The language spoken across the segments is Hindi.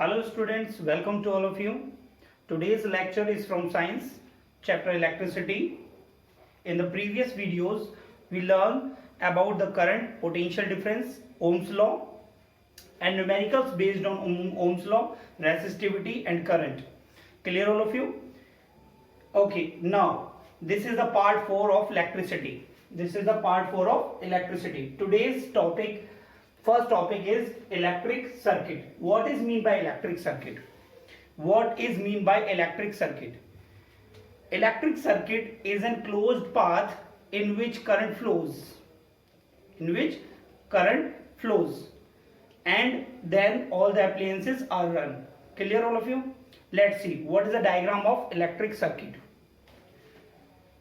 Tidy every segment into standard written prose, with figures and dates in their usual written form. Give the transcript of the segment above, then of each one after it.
Hello students, welcome to all of you. Today's lecture is from science, chapter electricity. In the previous videos, we learned about the current, potential difference, Ohm's law, and numericals based on Ohm's law, resistivity and current. Clear all of you? Okay, now this is the part 4 of electricity. This is the part 4 of electricity. Today's topic, first topic is electric circuit. What is mean by electric circuit? What is mean by electric circuit? Electric circuit is a closed path in which current flows. In which current flows. And then all the appliances are run. Clear all of you? Let's see what is the diagram of electric circuit.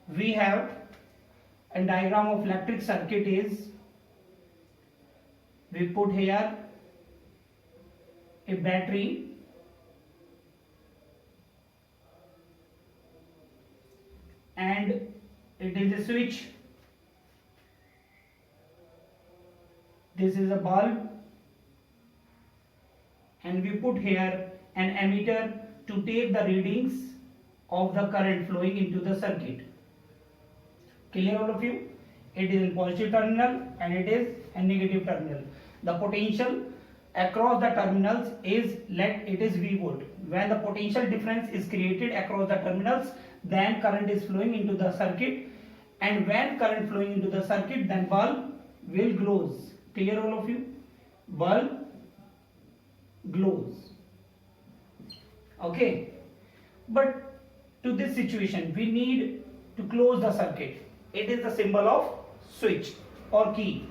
We have a diagram of electric circuit is, we put here a battery and it is a switch. This is a bulb and we put here an ammeter to take the readings of the current flowing into the circuit. Clear all of you? It is in positive terminal and it is a negative terminal. The potential across the terminals is, it is V volt. When the potential difference is created across the terminals, then current is flowing into the circuit, and when current flowing into the circuit, then bulb will glows. Clear all of you? Bulb glows. Okay, but to this situation we need to close the circuit. It is the symbol of switch or key.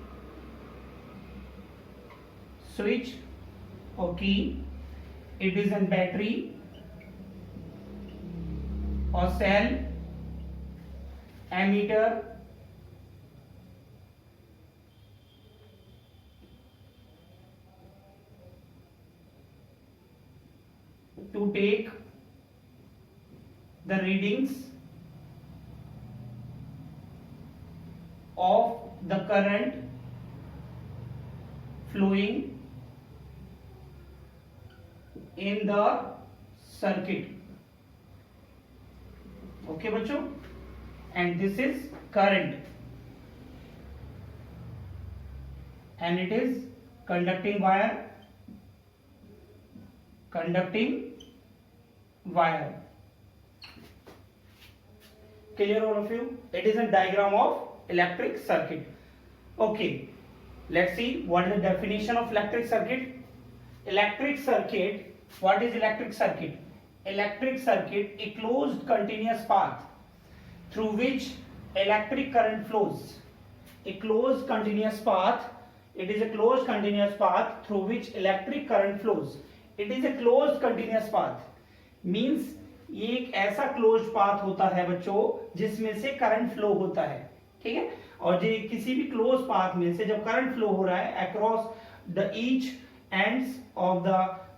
Switch or key. It is a battery or cell, ammeter, to take the readings of the current flowing in the circuit. Okay बच्चों, and this is current and it is conducting wire. Clear all of you? It is a diagram of electric circuit. Okay, let's see what is the definition of electric circuit. Electric circuit, what is electric circuit? Electric circuit, a closed continuous path through which electric current flows. A closed continuous path, it is a closed continuous path through which electric current flows. It is a closed continuous path means ये एक ऐसा क्लोज्ड पाथ होता है बच्चों जिसमें से करंट फ्लो होता है. ठीक है, और जो किसी भी क्लोज पाथ में से जब करंट फ्लो हो रहा है across the each ends of the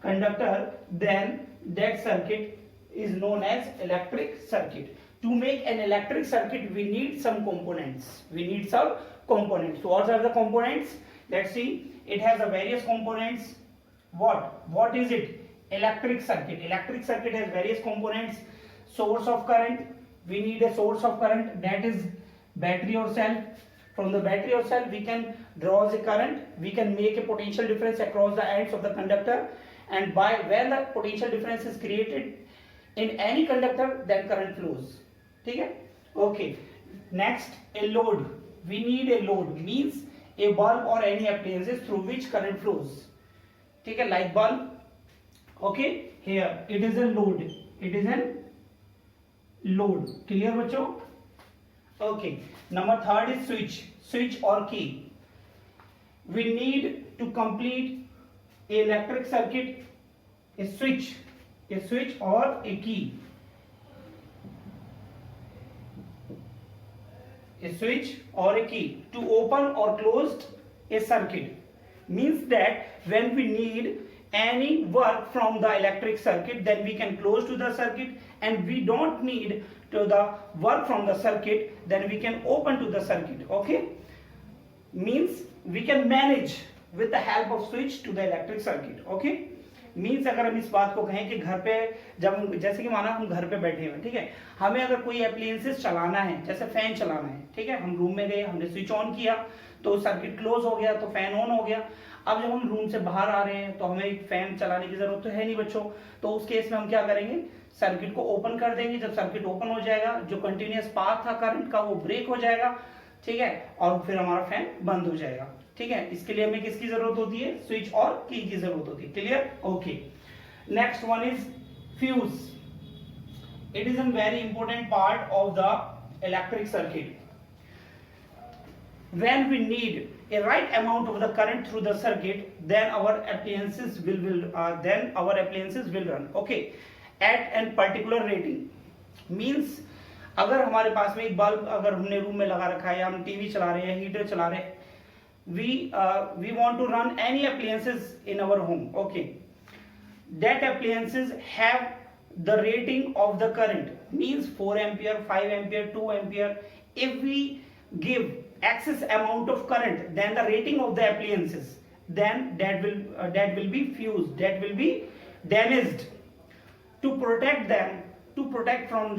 conductor, then that circuit is known as electric circuit. To make an electric circuit we need some components. What are the components? Let's see. It has a various components. What is it? Electric circuit. Electric circuit has various components. Source of current, we need a source of current, that is battery or cell. From the battery or cell we can draw the current, we can make a potential difference across the ends of the conductor, and when the potential difference is created in any conductor, then current flows. ठीक है? Okay, next, a load. We need a load means a bulb or any appliances through which current flows. ठीक है, light bulb. Okay, here it is a load. Clear बच्चों? Okay, number third is switch or key. We need to complete a electric circuit, a switch or a key. A switch or a key to open or close a circuit means that when we need any work from the electric circuit, then we can close to the circuit, and we don't need to the work from the circuit, then we can open to the circuit. Okay, means we can manage with the help of switch to the electric circuit. Okay, means अगर हम इस बात को कहें कि घर पे जब जैसे कि माना हम घर पे बैठे हुए, ठीक है, हमें अगर कोई एप्लियंसेस चलाना है, जैसे फैन चलाना है, ठीक है, हम रूम में गए, हमने स्विच ऑन किया तो सर्किट क्लोज हो गया तो फैन ऑन हो गया। अब जब हम रूम से बाहर आ रहे हैं तो हमें एक फैन चलाने की जरूरत तो है नहीं बच्चों, तो उस केस में हम क्या करेंगे, सर्किट को ओपन कर देंगे। जब सर्किट ओपन हो जाएगा, जो कंटिन्यूअस पाथ था करंट का वो ब्रेक हो जाएगा, ठीक है, और फिर हमारा फैन बंद हो जाएगा, ठीक है। इसके लिए हमें किसकी जरूरत होती है, स्विच और की जरूरत होती है। Clear, okay. Next one is fuse. It is a very important part of the electric circuit. When we need a right amount of the current through the circuit, then our appliances will run, okay, at an particular rating. Means अगर हमारे पास में एक बल्ब अगर हमने रूम में लगा रखा है, या हम टीवी चला रहे हैं, हीटर चला रहे हैं, we want to run any appliances in our home, okay, that appliances have the rating of the current, means 4 ampere, 5 ampere, 2 ampere. If we give excess amount of current than the rating of the appliances, then that will be fused, that will be damaged. To protect them, to protect from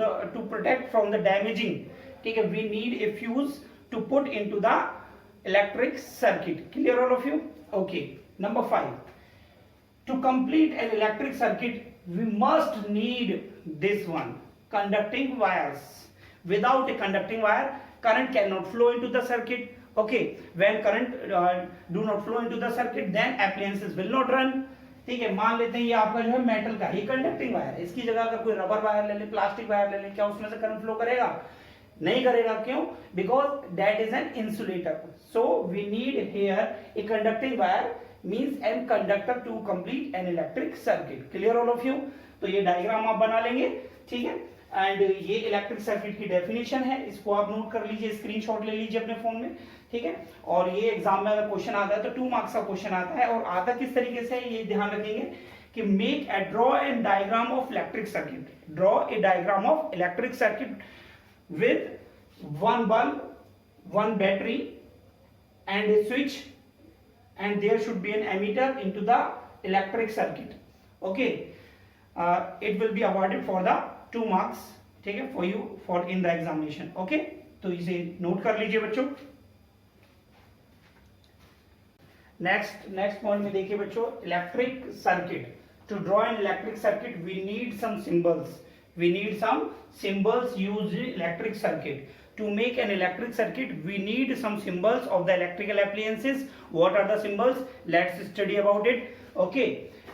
the damaging, ठीक है, we need a fuse to put into the electric circuit. Clear all of you? Okay. Number 5, to complete an electric circuit we must need this one, conducting wires. Without a conducting wire, current cannot flow into the circuit, okay. When current do not flow into the circuit, then appliances will not run, ठीक है। मान लेते हैं ये आपका जो है मेटल का ही कंडक्टिंग वायर है, इसकी जगह अगर कोई रबर वायर ले ले, प्लास्टिक वायर ले ले, क्या उसमें से करंट फ्लो करेगा, नहीं करेगा। क्यों? Because that is an insulator. So we need here a conducting wire, means an conductor to complete an electric circuit. Clear all of you? तो ये डायग्राम आप बना लेंगे, ठीक है। एंड ये इलेक्ट्रिक सर्किट की डेफिनेशन है, इसको आप नोट कर लीजिए, स्क्रीनशॉट ले लीजिए अपने फोन में, ठीक है। और ये एग्जाम में अगर क्वेश्चन आता है तो 2 मार्क्स का क्वेश्चन आता है, और आता किस तरीके से ये ध्यान रखेंगे कि make A draw an diagram of electric circuit, draw a diagram of electric circuit with 1 bulb, 1 battery and a switch, and there should be an emitter into the electric circuit, okay. It will be awarded for the 2 marks, ठीक है, for you for in the examination, okay. तो इसे नोट कर लीजिए बच्चों। नेक्स्ट पॉइंट में देखिए बच्चों, electric circuit. To draw an electric circuit we need some symbols, used in electric circuit. To make an electric circuit we need some symbols of the electrical appliances. What are the symbols? Let's study about it, okay.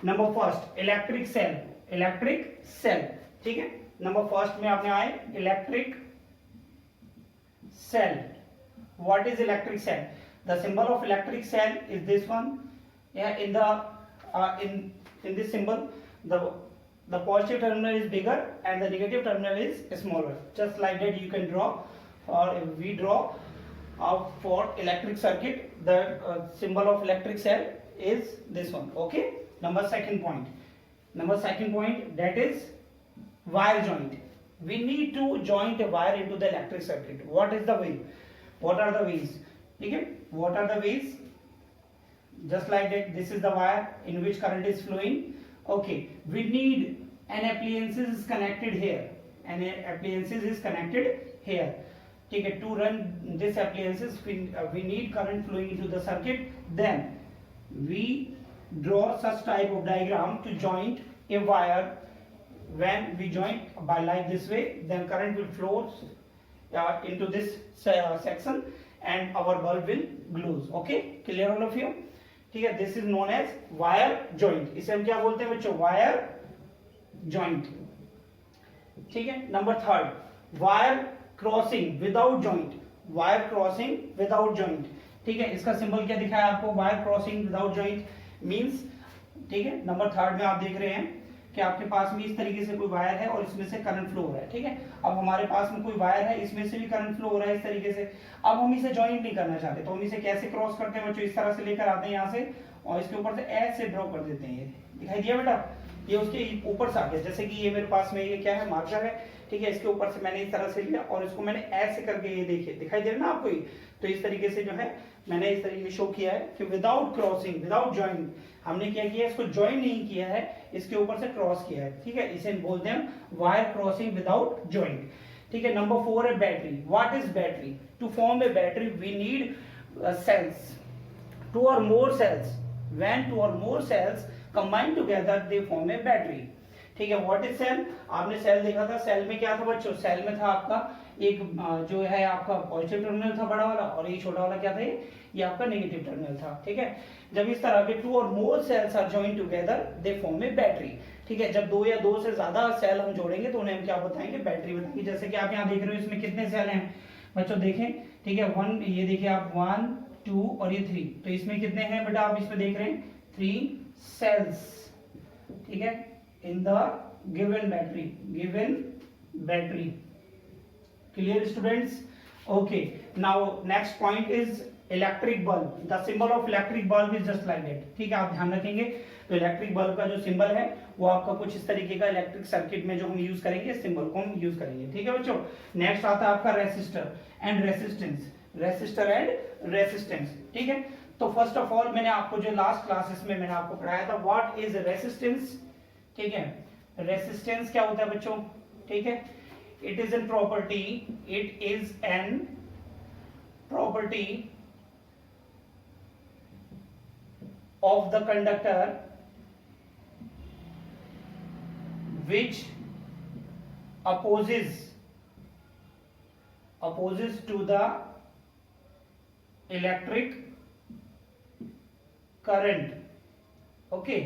Number first, electric cell, ठीक है। नंबर फर्स्ट में आपने आए electric cell. What is electric cell? The symbol of electric cell is this one. Yeah, in this symbol, the positive terminal is bigger and the negative terminal is smaller. Just like that you can draw, or we draw for electric circuit. The symbol of electric cell is this one. Okay. Number second point, that is wire joint. We need to joint a wire into the electric circuit. What is the way? What are the ways? Okay. What are the ways? Just like that, this is the wire in which current is flowing. Okay. We need an appliance is connected here. ठीक है, to run this appliances we need current flowing into the circuit. Then we draw such type of diagram to joint a wire. When we joint by like this way, then current will flow into this section and our bulb will glow. Okay, clear all of you? ठीक है, this is known as wire joint. इसे हम क्या बोलते हैं बच्चों? wire joint. ठीक है। Number third, wire crossing without joint, ठीक है। इसका सिंबल क्या दिखाया आपको? Wire crossing without joint means, ठीक है। नंबर थर्ड में आप देख रहे हैं कि आपके पास में इस तरीके से कोई वायर है और इसमें से करंट फ्लो हो रहा है, ठीक है। अब हमारे पास में कोई वायर है, इसमें से भी करंट फ्लो हो रहा है इस तरीके से। अब हम इसे जॉइंट नहीं करना चाहते, तो हम इसे कैसे क्रॉस करते हैं बच्चों? इस तरह से लेकर आते हैं यहाँ से और इसके ऊपर से ऐसे ड्रॉ कर देते हैं। ये दिखाई दिया बेटा? ये उसके ऊपर से आ गया। जैसे कि ये मेरे पास में ये क्या है? मार्कर है, ठीक है। इसके ऊपर से मैंने इस तरह से लिया और इसको मैंने ऐसे करके, ये देखिए दिखाई दे रहा है ना आपको? तो इस तरीके से जो है मैंने इस तरीके से शो किया है कि विदाउट क्रॉसिंग, विदाउट जॉइंट हमने क्या किया, इसको ज्वाइन नहीं किया है, इसके ऊपर से क्रॉस किया है, ठीक है, इसे बोलते हैं वायर क्रॉसिंग विदाउट ज्वाइंट, ठीक है। नंबर 4 है battery. What is battery? To form a battery we need cells, 2 or more cells. When 2 or more cells combine together they form a battery, ठीक है। What is cell? आपने सेल देखा था, सेल में क्या था बच्चों, सेल में था आपका एक जो है आपका पॉजिटिव टर्मिनल था बड़ा वाला, और ये छोटा वाला क्या था, ये आपका नेगेटिव टर्मिनल था, ठीक है। जब इस तरह के 2 or more cells are joined together they form a battery, ठीक है। जब 2 या 2 से ज्यादा सेल हम जोड़ेंगे तो उन्हें हम क्या बताएंगे, बैटरी बताएंगे। जैसे कि आप यहाँ देख रहे हो, इसमें कितने सेल हैं बच्चों, देखें, ठीक है, 1, ये देखिए आप 1 2 और ये 3, तो इसमें कितने हैं बेटा, आप इसमें देख रहे हैं 3 सेल्स, ठीक है, in the given battery. Clear students? Okay, now next point is electric bulb. The symbol of electric bulb is just like that, ठीक है, आप ध्यान रखेंगे। तो इलेक्ट्रिक बल्ब का जो सिंबल है वो आपका कुछ इस तरीके का, इलेक्ट्रिक सर्किट में जो हम यूज करेंगे सिंबल को हम यूज करेंगे, ठीक है बच्चों। नेक्स्ट आता है आपका resistor and resistance, resistor and resistance, ठीक है। तो फर्स्ट ऑफ ऑल मैंने आपको जो लास्ट क्लासेस में मैंने आपको पढ़ाया था, व्हाट इज रेसिस्टेंस, ठीक है। रेसिस्टेंस क्या होता है बच्चों, ठीक है, it is N property, it is N property of the conductor which opposes to the electric current, okay।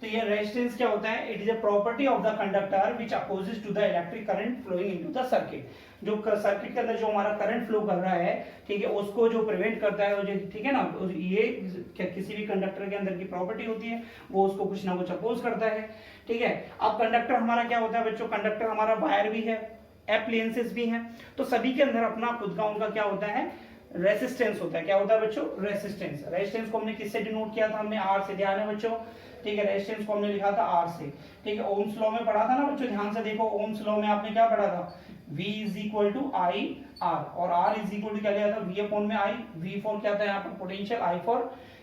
तो ये रेजिस्टेंस क्या होता है, it is a property of the conductor which opposes to the electric current flowing into the circuit. जो सर्किट के अंदर जो हमारा करंट फ्लो कर रहा है, ठीक है, उसको जो प्रिवेंट करता है, जो, ठीक है ना, ये किसी भी कंडक्टर के अंदर की प्रॉपर्टी होती है, वो उसको कुछ ना कुछ अपोज करता है, ठीक है। अब कंडक्टर हमारा क्या होता है बच्चों, कंडक्टर हमारा वायर भी है, एप्लियंसेस भी हैं, तो सभी के अंदर अपना खुद का उनका क्या होता है, रेसिस्टेंस होता है। क्या होता है बच्चों, रेसिस्टेंस। रेसिस्टेंस को हमने किससे डिनोट किया था, हमने आर से, ध्यान है बच्चों, ठीक है। रेजिस्टेंस को हमने लिखा था आर से, ठीक है। ओम्स लॉ में पढ़ा था ना बच्चों, ध्यान से देखो, ओम्स लॉ में आपने क्या पढ़ा था, V is equal to I R, और R इज इक्वल टू क्या लिया था, V अपॉन में I, V फॉर क्या था यहाँ पर पोटेंशियल, I फॉर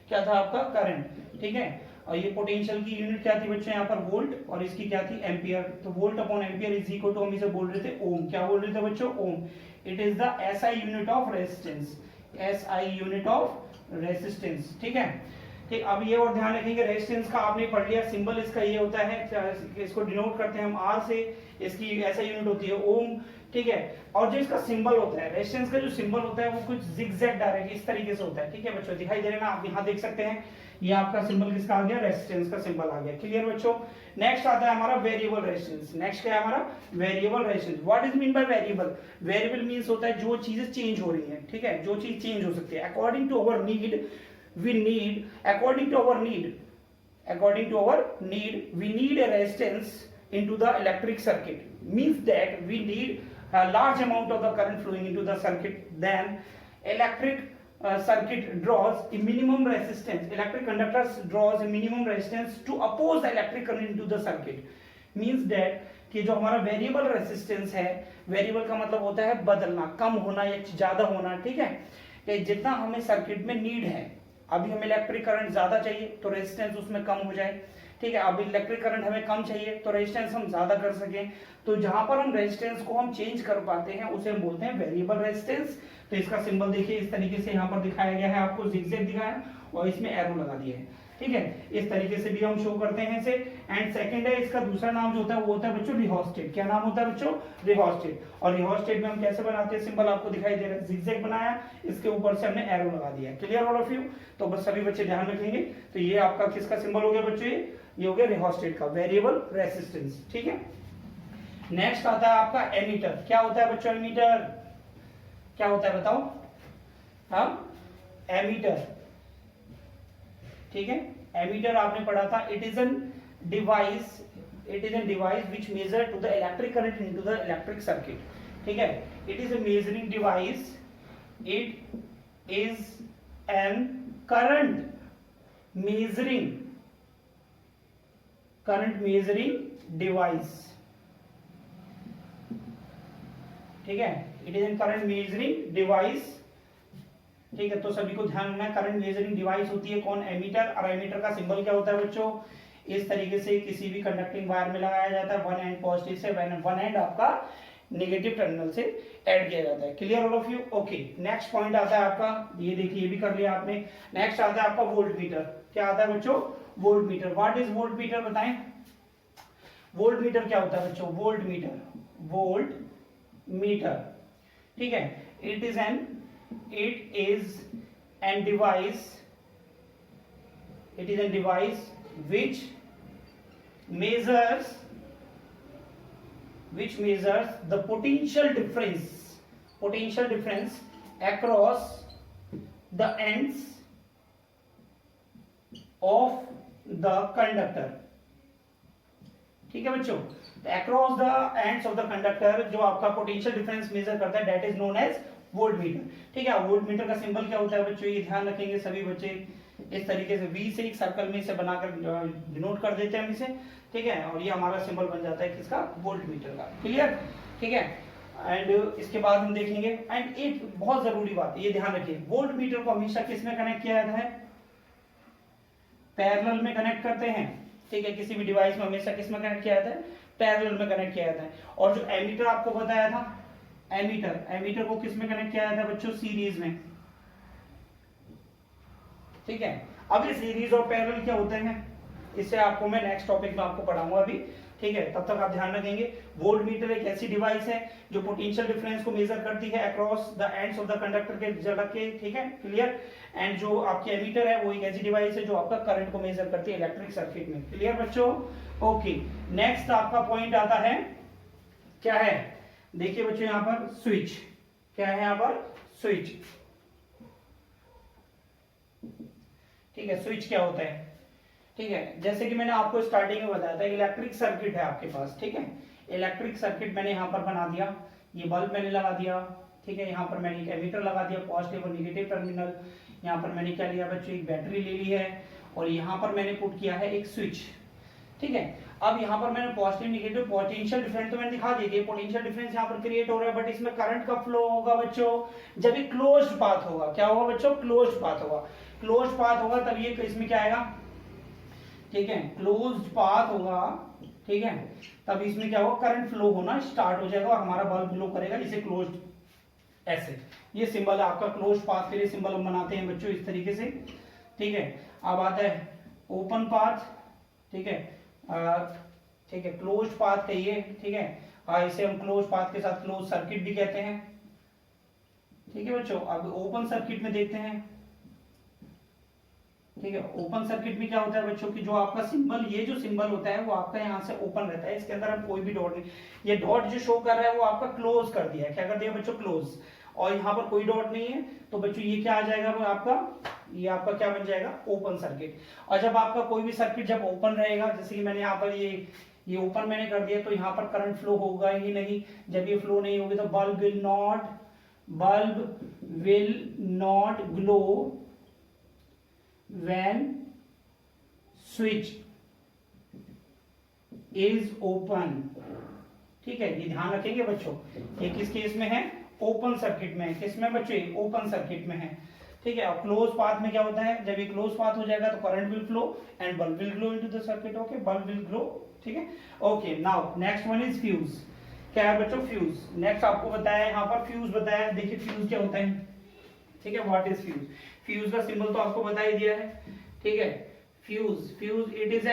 क्या था आपका करंट, ठीक है। और ये पोटेंशियल की यूनिट क्या थी बच्चों यहाँ पर, वोल्ट, और इसकी क्या थी, एम्पियर। तो volt upon ampere is equal to, हम इसे बोल रहे थे ओम। क्या बोल रहे थे बच्चों, ohm. It is the SI unit of resistance, SI unit of resistance, ठीक है। ठीक, अब ये और ध्यान रखेंगे, रेजिस्टेंस का आपने पढ़ लिया, सिंबल इसका ये होता है, इसको डिनोट करते हैं हम आर से, इसकी ऐसा यूनिट होती है ओम, ठीक है। और जो इसका सिंबल होता है, रेजिस्टेंस का जो सिंबल होता है वो कुछ जिगजैग डायरेक्ट इस तरीके से होता है, ठीक है बच्चों, दिखाई दे रहा है ना, आप यहाँ देख सकते हैं, ये आपका सिंबल किसका आ गया, रेजिस्टेंस का सिंबल आ गया। क्लियर बच्चों? नेक्स्ट आता है हमारा वेरिएबल रेजिस्टेंस। नेक्स्ट क्या है हमारा, variable resistance. What is mean by variable? Variable means होता है जो चीजें चेंज हो रही हैं, ठीक है, जो चीज चेंज हो सकती है according to our need, we need according to our need we need a resistance into the electric circuit, means that we need a large amount of the current flowing into the circuit, then electric circuit draws a minimum resistance, electric conductor draws a minimum resistance to oppose the electric current into the circuit, means that कि जो हमारा वेरिएबल रेजिस्टेंस है, वेरिएबल का मतलब होता है बदलना, कम होना या ज्यादा होना, ठीक है, कि जितना हमें सर्किट में नीड है, अभी हमें इलेक्ट्रिक करंट ज्यादा चाहिए तो रेजिस्टेंस उसमें कम हो जाए, ठीक है। अभी इलेक्ट्रिक करंट हमें कम चाहिए तो रेजिस्टेंस हम ज्यादा कर सकें, तो जहां पर हम रेजिस्टेंस को हम चेंज कर पाते हैं उसे हम बोलते हैं वेरिएबल रेजिस्टेंस। तो इसका सिंबल देखिए इस तरीके से यहाँ पर दिखाया गया है, आपको जिगजैग दिखाया और इसमें एरो लगा दिया है, ठीक है। इस तरीके से भी हम शो करते हैं इसे। एंड सेकंड है, इसका दूसरा नाम जो होता है वो होता है बच्चों रिहोस्टेट। क्या नाम होता है बच्चों, रिहोस्टेट। और रिहोस्टेट में हम कैसे बनाते हैं, सिंबल आपको दिखाई दे रहा है, जिगजैग बनाया, इसके ऊपर से हमने एरो लगा दिया। Clear all of you? तो बस सभी बच्चे ध्यान रखेंगे। तो ये आपका किसका सिंबल हो गया बच्चों, ये हो गया रिहोस्टेट का, वेरिएबल रेजिस्टेंस, ठीक है। नेक्स्ट आता है आपका एमीटर। क्या होता है बच्चों एमीटर, क्या होता है बताओ, हाँ एमीटर, ठीक है। एमीटर आपने पढ़ा था, it is an device which measure to the electric current into the electric circuit, ठीक है। It is a measuring device, it is an current measuring device, ठीक है। It is an current measuring device ठीक है, तो सभी को ध्यान रखना है। करंट मेजरिंग डिवाइस होती है कौन? एमीटर। और एमीटर का सिंबल क्या होता है बच्चों? इस तरीके से किसी भी कंडक्टिंग वायर में लगाया जाता है, वन एंड पॉजिटिव से, वन एंड आपका नेगेटिव टर्मिनल से ऐड किया जाता है। Clear all of you? Okay, next point आता है आपका, ये देखिए ये भी कर लिया आपने। नेक्स्ट आता है आपका वोल्ट मीटर। क्या आता है बच्चों? Volt meter. What is volt meter, बताएं। वोल्ट मीटर क्या होता है बच्चों? वोल्ट मीटर, वोल्ट मीटर, ठीक है, it is an device, it is a device which measures the potential difference across the ends of the conductor। ठीक है बच्चों, across the ends of the conductor जो आपका पोटेंशियल डिफरेंस मेजर करता है, that is known as volt meter. ठीक है, वोल्ट मीटर का सिंबल क्या होता है बच्चों? ये ध्यान रखेंगे सभी बच्चे, इस तरीके से वी से एक सर्कल में इसे बनाकर डिनोट कर देते हैं हम इसे, ठीक है, और ये हमारा सिंबल बन जाता है किसका? वोल्ट मीटर का। क्लियर? ठीक है, एंड इसके बाद हम देखेंगे, एंड एक बहुत जरूरी बात ये ध्यान रखिए, वोल्ट मीटर को हमेशा किस में कनेक्ट किया जाता है? पैरेलल में कनेक्ट करते हैं। ठीक है, किसी भी डिवाइस में हमेशा किस में कनेक्ट किया जाता है? पैरेलल में कनेक्ट किया जाता है। और जो एमीटर आपको बताया था, एमीटर को किस में कनेक्ट किया जाता है बच्चों? सीरीज में। ठीक है, अब ये सीरीज और पैरेलल क्या होते हैं, इससे आपको मैं नेक्स्ट टॉपिक में आपको पढ़ाऊंगा अभी। ठीक है, तब तक आप ध्यान रखेंगे। वोल्ट मीटर एक ऐसी डिवाइस है जो पोटेंशियल डिफरेंस को मेजर करती है across the ends of the conductor के जगह के। ठीक है, क्लियर। एंड जो आपकी एमीटर है वो एक ऐसी डिवाइस है जो आपका करंट को मेजर करती है इलेक्ट्रिक सर्किट में। क्लियर बच्चों? ओके, नेक्स्ट आपका पॉइंट आता है, क्या है? देखिए बच्चों यहां पर स्विच। क्या है यहां पर? स्विच। ठीक है, स्विच क्या होता है? ठीक है, जैसे कि मैंने आपको स्टार्टिंग में बताया था, इलेक्ट्रिक सर्किट है आपके पास। ठीक है, इलेक्ट्रिक सर्किट मैंने यहाँ पर बना दिया, ये बल्ब मैंने लगा दिया। ठीक है, यहाँ पर मैंने एक एमीटर लगा दिया, पॉजिटिव और नेगेटिव टर्मिनल। यहाँ पर मैंने क्या लिया बच्चों? एक बैटरी ले ली है, और यहाँ पर मैंने पुट किया है एक स्विच। ठीक है, अब यहाँ पर मैंने पॉजिटिव नेगेटिव पोटेंशियल डिफरेंस तो मैंने दिखा दिया, पोटेंशियल डिफरेंस यहाँ पर क्रिएट हो रहा है, बट इसमें करंट का फ्लो होगा बच्चों जब ये क्लोज्ड पाथ होगा। क्या होगा बच्चों? क्लोज्ड पाथ होगा। क्लोज्ड पाथ होगा तब ये इसमें क्या आएगा? ठीक है, क्लोज्ड पाथ होगा, ठीक है, तब इसमें क्या होगा? करंट फ्लो होना स्टार्ट हो जाएगा और हमारा बल्ब ग्लो करेगा। इसे क्लोज्ड, ऐसे ये सिंबल है आपका क्लोज्ड पाथ के लिए सिंबल हम बनाते हैं बच्चों इस तरीके से। ठीक है, अब आता है ओपन पाथ। ठीक है, ठीक है, क्लोज्ड पाथ कहिए। ठीक है, इसे हम क्लोज पाथ के साथ क्लोज सर्किट भी कहते हैं। ठीक है बच्चों, अब ओपन सर्किट में देखते हैं। ठीक है, ओपन सर्किट में क्या होता है बच्चों की जो आपका सिंबल, ये जो सिंबल होता है वो आपका यहाँ से ओपन रहता है, इसके अंदर हम कोई भी डॉट नहीं, ये डॉट जो शो कर रहा है वो आपका क्लोज कर दिया है। क्या कर दिया बच्चों? क्लोज। और यहाँ पर कोई डॉट नहीं है, तो बच्चों ये क्या आ जाएगा? वो आपका, ये आपका क्या बन जाएगा? Open circuit. और जब आपका कोई भी सर्किट जब ओपन रहेगा, जैसे कि मैंने यहाँ पर ये ओपन मैंने कर दिया, तो यहाँ पर करंट फ्लो होगा ही नहीं। जब ये फ्लो नहीं होगी तो bulb will not glow when switch is open। ठीक है, ये ध्यान रखेंगे बच्चों, ये किस केस में है? ओपन सर्किट में है। किस में बच्चों? ओपन सर्किट में है। ठीक है, और क्लोज पाथ में क्या होता है? जब ये क्लोज पाथ हो जाएगा तो current will flow and bulb will glow into the circuit. Okay, bulb will glow. ठीक है, okay, now next one is fuse. क्या है बच्चों? फ्यूज। नेक्स्ट आपको बताया यहाँ पर फ्यूज बताया। देखिए फ्यूज क्या होता है। ठीक है, व्हाट इज फ्यूज? फ्यूज का सिंबल तो आपको बता ही दिया है। ठीक है, fuse it is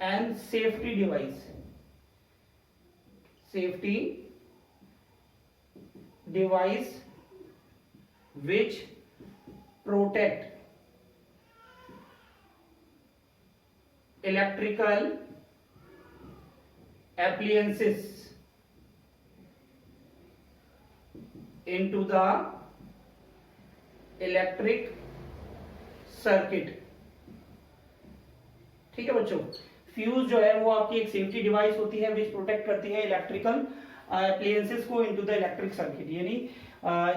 N safety device. Safety device which protect electrical appliances into the electric circuit। ठीक है बच्चों, फ्यूज जो है वो आपकी एक सेफ्टी डिवाइस होती है विच प्रोटेक्ट करती है इलेक्ट्रिकल अप्लायंसेस को इनटू द इलेक्ट्रिक सर्किट। यानी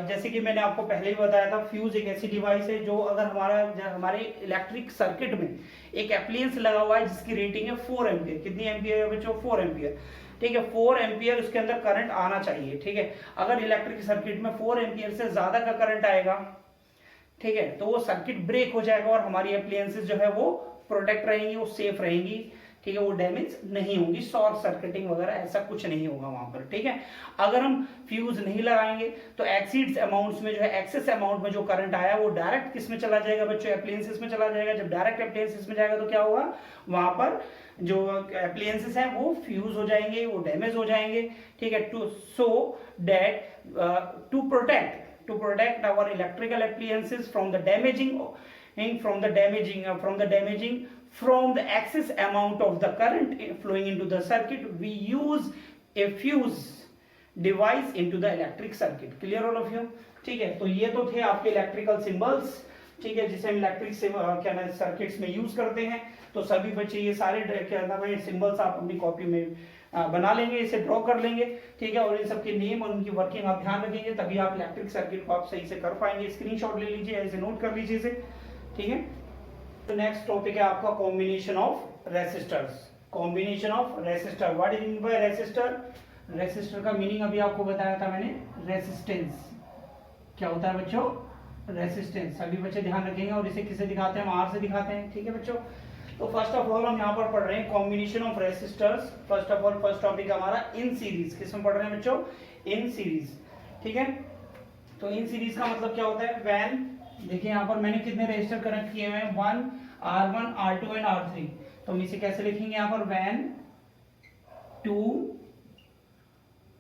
जैसे कि मैंने आपको पहले ही बताया था, फ्यूज एक ऐसी डिवाइस है जो अगर हमारे इलेक्ट्रिक सर्किट में एक एप्लायंस लगा हुआ है जिसकी रेटिंग है 4 एम्पियर। कितनी एम्पियर है बच्चों? 4 एम्पियर। ठीक है, 4 एम्पियर उसके अंदर करंट आना चाहिए। ठीक है, अगर इलेक्ट्रिक सर्किट में 4 एम्पियर से ज्यादा का करंट आएगा, ठीक है, तो वो सर्किट ब्रेक हो जाएगा और हमारी अप्लायंसेस जो है वो प्रोटेक्ट रहेंगी, वो सेफ रहेंगी। ठीक है, वो डैमेज नहीं होंगी, शॉर्ट सर्किटिंग वगैरह ऐसा कुछ नहीं होगा वहां पर। ठीक है, अगर हम फ्यूज नहीं लगाएंगे तो एक्सीड्स अमाउंट्स में जो है, एक्सेस अमाउंट में जो करंट आया वो डायरेक्ट किस में चला जाएगा बच्चों, अप्लायंसेस में चला जाएगा। जब डायरेक्ट अप्लायंसेस में जाएगा तो क्या होगा, वहां पर जो अप्लायंसेस हैं वो फ्यूज हो जाएंगे, वो डैमेज हो जाएंगे। ठीक है, to so that to protect our electrical appliances from the damaging from the excess amount of the current flowing into the circuit, we use a fuse device into the electric circuit. Clear all of you? ठीक है, तो ये तो थे आपके इलेक्ट्रिकल सिंबल्स। ठीक है, जिसे हम इलेक्ट्रिक से क्या ना सर्किट्स में यूज करते हैं। तो सभी बच्चे ये सारे क्या नाम है सिंबल्स आप अपनी कॉपी में बना लेंगे, इसे ड्रॉ कर लेंगे। ठीक है, और इन सबके नेम और उनकी वर्किंग आप ध्यान रखेंगे, तभी आप इलेक्ट्रिक सर्किट को आप सही से कर पाएंगे। स्क्रीनशॉट ले लीजिए, ऐसे नोट कर लीजिए इसे। ठीक है, तो नेक्स्ट टॉपिक है आपका combination of resistors. Combination of resistor, what is mean by resistor? Resistor का मीनिंग अभी आपको बताया था मैंने, रेसिस्टेंस। क्या होता है बच्चों? रेसिस्टेंस। सभी बच्चे ध्यान रखेंगे, और इसे किसे दिखाते हैं? हम आर से दिखाते हैं। ठीक है बच्चों, तो फर्स्ट ऑफ ऑल हम यहाँ पर पढ़ रहे हैं combination of resistors. First of all first topic हमारा इन सीरीज। किस में पढ़ रहे हैं बच्चों? In series. ठीक है, तो इन सीरीज का मतलब क्या होता है? व्हेन, देखिए यहाँ पर मैंने कितने रेजिस्टर कनेक्ट किए हुए हैं, 1 R1 R2 एंड R3। तो हम इसे कैसे लिखेंगे यहाँ पर? व्हेन 2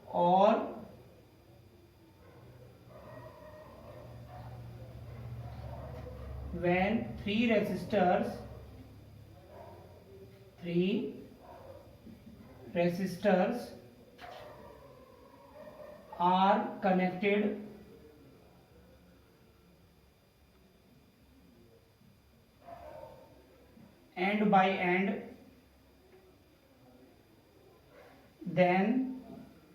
और when 3 resistors are connected end by end, then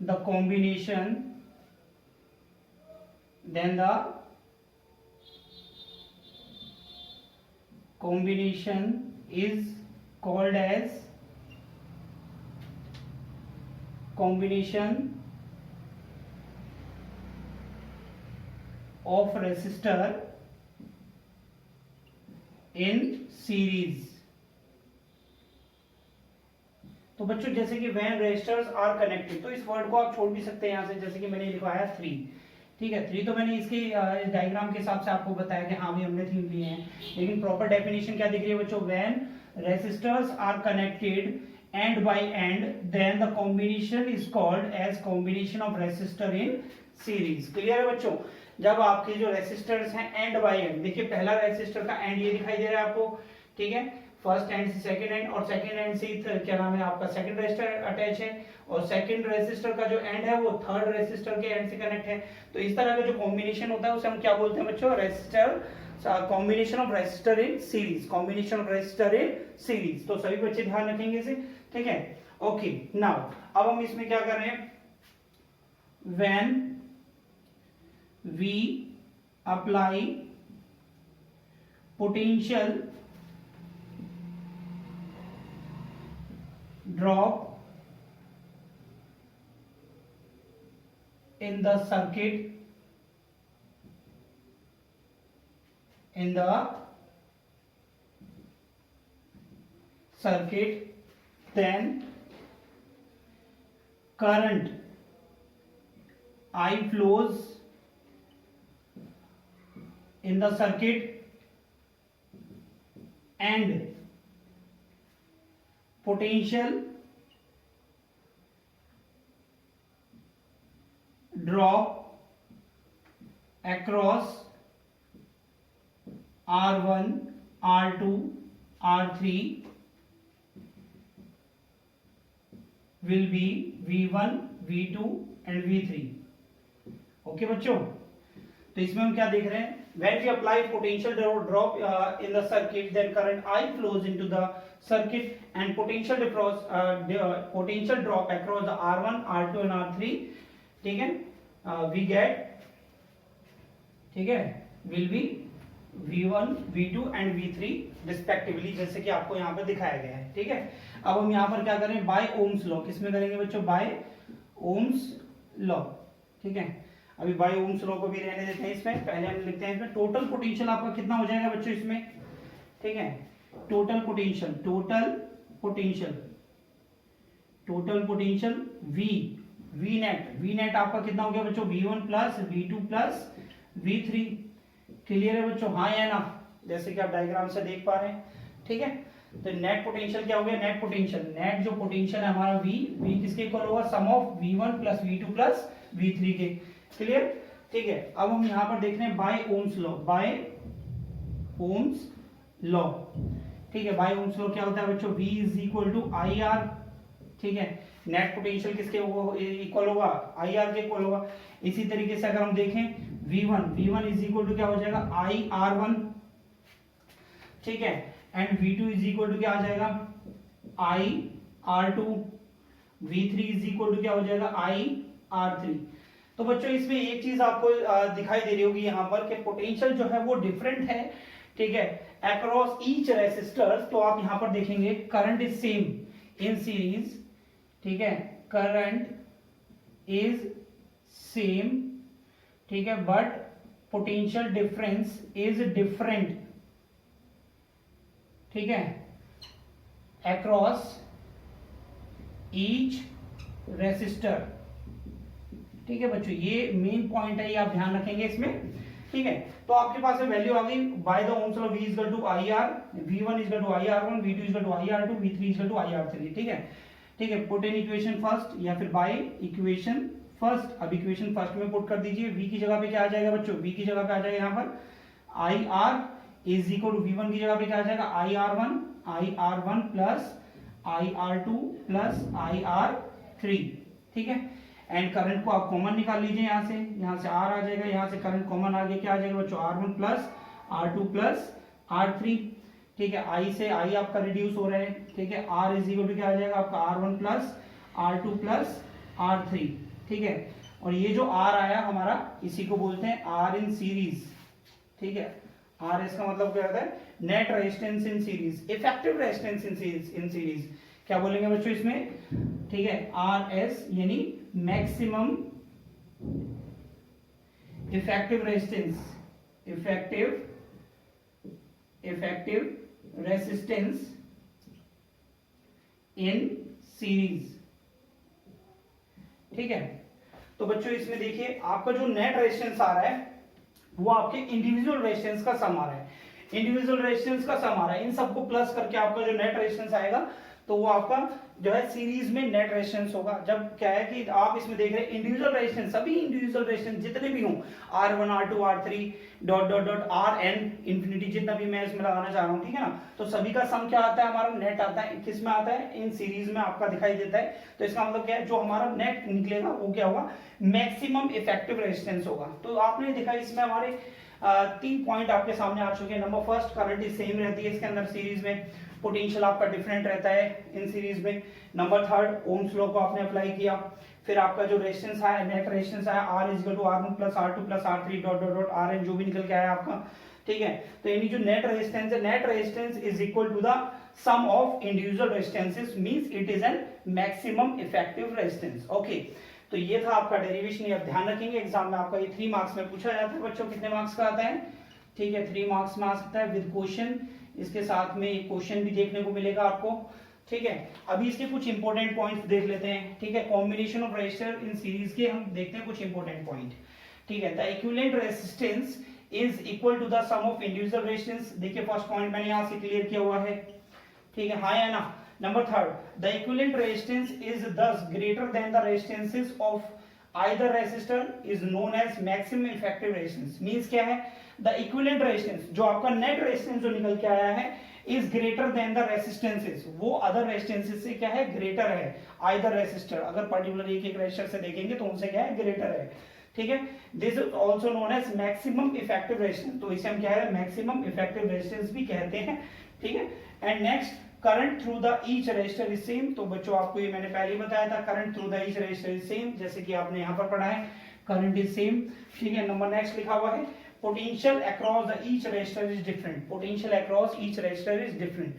the combination is called as combination of resistor in series। तो बच्चों जैसे कि when resistors are connected, तो इस वर्ड को आप छोड़ भी सकते हैं यहाँ से, जैसे कि मैंने लिखवाया 3। ठीक है, 3 तो मैंने इसके डायग्राम के हिसाब से आपको बताया कि हाँ भी हमने 3 लिए हैं, लेकिन प्रॉपर डेफिनेशन क्या दिख रही है बच्चों? When resistors are connected end by end, then the combination is called as combination of resistor in series. Clear है बच्चों? जब आपके जो रेसिस्टर्स हैं एंड बाय एंड, देखिए पहला रेसिस्टर का एंड ये दिखाई दे रहा है आपको। ठीक है, फर्स्ट एंड से सेकंड एंड, और सेकंड एंड से क्या नाम है आपका सेकंड रेसिस्टर अटैच है, और सेकंड रेसिस्टर का जो एंड है वो थर्ड रेसिस्टर के एंड से कनेक्ट है। तो इस तरह का जो कॉम्बिनेशन होता है उसे हम क्या बोलते हैं बच्चों? Resistor, combination of resistor in series. Combination of resistor in series. तो सभी बच्चे ध्यान रखेंगे इसे। ठीक है, ओके। नाउ अब हम इसमें क्या कर रहे हैं? When we apply potential drop in the circuit, then current I flows in the circuit and potential drop across R1, R2, R3 will be V1, V2 and V3। Okay बच्चों, तो इसमें हम क्या देख रहे हैं? When we apply potential drop in the circuit, then current I flows into the circuit and potential drop across the R1, R2 and R3, ठीक है, we get, ठीक है, will be V1, V2 and V3 respectively, जैसे कि आपको यहाँ पर दिखाया गया है। ठीक है, अब हम यहाँ पर क्या करें, बाय ओम्स लॉ, किसमें करेंगे बच्चों, बाय ओम्स लॉ। ठीक है, अभी बाय ओम्स लॉ को भी रहने देते हैं इसमें, पहले हम लिखते हैं इसमें टोटल पोटेंशियल आपका कितना हो जाएगा बच्चों इसमें। ठीक है, टोटल पोटेंशियल वी नेट आपका कितना हो गया बच्चों, V1 plus V2 plus V3। Clear है बच्चों, हाँ या ना, जैसे कि आप डायग्राम से देख पा रहे हैं। ठीक है, तो नेट पोटेंशियल क्या हो गया, नेट जो पोटेंशियल है हमारा V किसके इक्वल होगा, सम of V1 plus V2 plus V3 के। क्लियर, ठीक है। अब हम यहाँ पर देख रहे हैं बाय ओम्स लॉ। ठीक है, बाय ओम्स लॉ क्या होता है बच्चों, V is equal to I R. ठीक है, नेट पोटेंशियल किसके इक्वल होगा, आई आर के इक्वल होगा। इसी तरीके से अगर हम देखें V1 इज इक्वल टू क्या हो जाएगा, आई आर वन। ठीक है, and V2 is equal to क्या आ जाएगा, I R two. V3 is equal to क्या हो जाएगा, आई आर थ्री। तो बच्चों इसमें एक चीज आपको दिखाई दे रही होगी यहाँ पर कि पोटेंशियल जो है वो डिफरेंट है। ठीक है, अक्रॉस ईच रेसिस्टर्स। तो आप यहाँ पर देखेंगे current is same in series. ठीक है, करंट इज सेम, ठीक है, but potential difference is different. ठीक है, अक्रॉस ईच रेसिस्टर। ठीक है बच्चों, ये मेन पॉइंट है, ये आप ध्यान रखेंगे इसमें। ठीक है, तो आपके पास वैल्यू आ गई by the Ohm's law, V is equal to I R, V1 is equal to I R one, V2 is equal to I R two, V3 is equal to I R three. ठीक है, ठीक है, पुट इन इक्वेशन फर्स्ट या फिर बाय इक्वेशन फर्स्ट। अब इक्वेशन फर्स्ट में पुट कर दीजिए, V की जगह पे क्या आ जाएगा बच्चों, V की जगह पे आ जाएगा यहाँ पर I R is equal to V1 की जगह पे क्या आ जाएगा, I R one plus I R two plus I R three. ठीक है, एंड करंट को आप कॉमन निकाल लीजिए, यहाँ से आर आ जाएगा, यहाँ से करंट कॉमन आ गया, क्या आ जाएगा बच्चों, R1 plus R2 plus R3। ठीक है, आई से आई आपका रिड्यूस हो रहा है। ठीक है, R इज इक्वल टू क्या आ जाएगा आपका R1 plus R2 plus R3। ठीक है, और ये जो R आया हमारा, इसी को बोलते हैं R इन सीरीज। ठीक है, R इसका मतलब क्या होता है, net resistance in series, effective resistance in series. क्या बोलेंगे बच्चों इसमें, ठीक है, RS यानी maximum effective resistance, effective resistance in series. ठीक है, तो बच्चों इसमें देखिए आपका जो नेट रेजिस्टेंस आ रहा है वो आपके इंडिविजुअल रेजिस्टेंस का सम आ रहा है, इंडिविजुअल रेजिस्टेंस का सम आ रहा है। इन सबको प्लस करके आपका जो नेट रेजिस्टेंस आएगा तो वो आपका जो है सीरीज में नेट रेजिस्टेंस होगा। जब क्या है कि आप इसमें देख रहे हैं इंडिविजुअल रेजिस्टेंस, सभी इंडिविजुअल रेजिस्टेंस जितने भी हों, R1 R2 R3 dot dot dot Rn infinity, जितना भी मैं इसमें लगाना चाह रहा हूं। ठीक है ना, तो सभी का सम क्या आता है, हमारा नेट आता है। किस में आता है, इन सीरीज में आपका दिखाई देता है। तो इसका मतलब क्या है, जो हमारा नेट निकलेगा वो क्या होगा, मैक्सिमम इफेक्टिव रेजिस्टेंस होगा। तो आपने देखा इसमें हमारे 3 पॉइंट आपके सामने आ चुके हैं। Number first, current is same रहती है इसके अंदर सीरीज में, पोटेंशियल आपका डिफरेंट रहता है इन सीरीज में। नंबर थर्ड, ओम्स लॉ को आपने अप्लाई किया, फिर आपका जो रेजिस्टेंस आया, नेट रेजिस्टेंस आया, R is equal to R1 plus R2 plus R3 dot dot dot Rn, जो भी निकल के आया आपका। ठीक है, तो यानी जो नेट रेजिस्टेंस है, net resistance is equal to the sum of individual resistances, means it is an maximum effective resistance. Okay, तो ये था आपका डेरिवेशन। ये आप ध्यान रखेंगे, एग्जाम में आपका ये 3 मार्क्स में पूछा जाता है बच्चों। कितने मार्क्स का आता है, ठीक है, 3 मार्क्स में आ सकता है विद क्वेश्चन। इसके साथ में एक क्वेश्चन भी देखने को मिलेगा आपको। ठीक है, अभी इसके कुछ इंपॉर्टेंट पॉइंट्स देख लेते हैं। ठीक है, combination of resistor in series के हम देखते हैं कुछ इंपॉर्टेंट पॉइंट। ठीक है, the equivalent resistance is equal to the sum of individual resistance. देखिए फर्स्ट पॉइंट मैंने यहां से क्लियर किया हुआ है। ठीक है, हाँ या ना। Number third, the equivalent resistance is thus greater than the resistances of either resistor is known as maximum effective resistance। Means क्या है, the equivalent resistance, जो आपका नेट रेजिस्टेंस जो निकल के आया है, is greater than the resistances, वो अदर रेजिस्टेंसेस से क्या है, ग्रेटर है। either resistor, अगर पर्टिकुलर एक रेजिस्टर से देखेंगे तो उनसे क्या है, ग्रेटर है। ठीक है, this is also known as maximum effective resistance. तो इसे हम क्या है, मैक्सिमम इफेक्टिव रेजिस्टेंस भी कहते हैं। ठीक है, and next, current through the each resistor is same. तो बच्चों आपको ये मैंने पहले ही बताया था, current through the each resistor is same, जैसे कि आपने यहाँ पर पढ़ा है, करंट इज सेम। ठीक है, नंबर नेक्स्ट लिखा हुआ है, potential across the each resistor is different, potential across each resistor is different.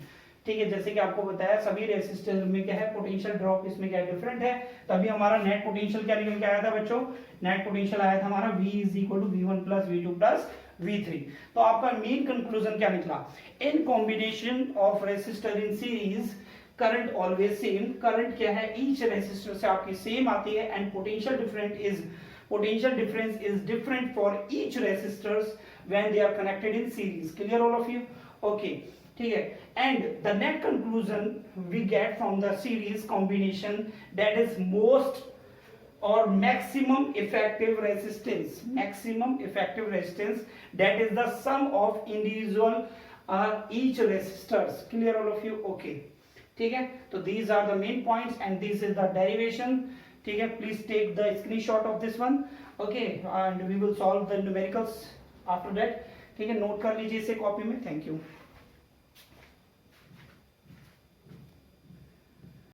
ठीक है, जैसे कि आपको बताया सभी रेजिस्टेंस में क्या है, पोटेंशियल ड्रॉप इसमें क्या डिफरेंट है। तभी हमारा नेट पोटेंशियल क्या निकल के आया था बच्चों, नेट पोटेंशियल आया था हमारा V is equal to V1 plus V2 plus V3। तो आपका मेन कंक्लूजन क्या निकला, in combination of resistor in series current always same, current क्या है ईच रेजिस्टर से आपकी सेम आती है, and potential difference is different for each resistors when they are connected in series. Clear all of you? Okay, ठीक है। And the net conclusion we get from the series combination that is most or maximum effective resistance that is the sum of individual each resistors। Clear all of you? Okay, ठीक है। तो these are the main points and this is the derivation। ठीक है, please take the screenshot of this one। Okay, and we will solve the numericals after that। ठीक है, नोट कर लीजिए इसे कॉपी में। Thank you.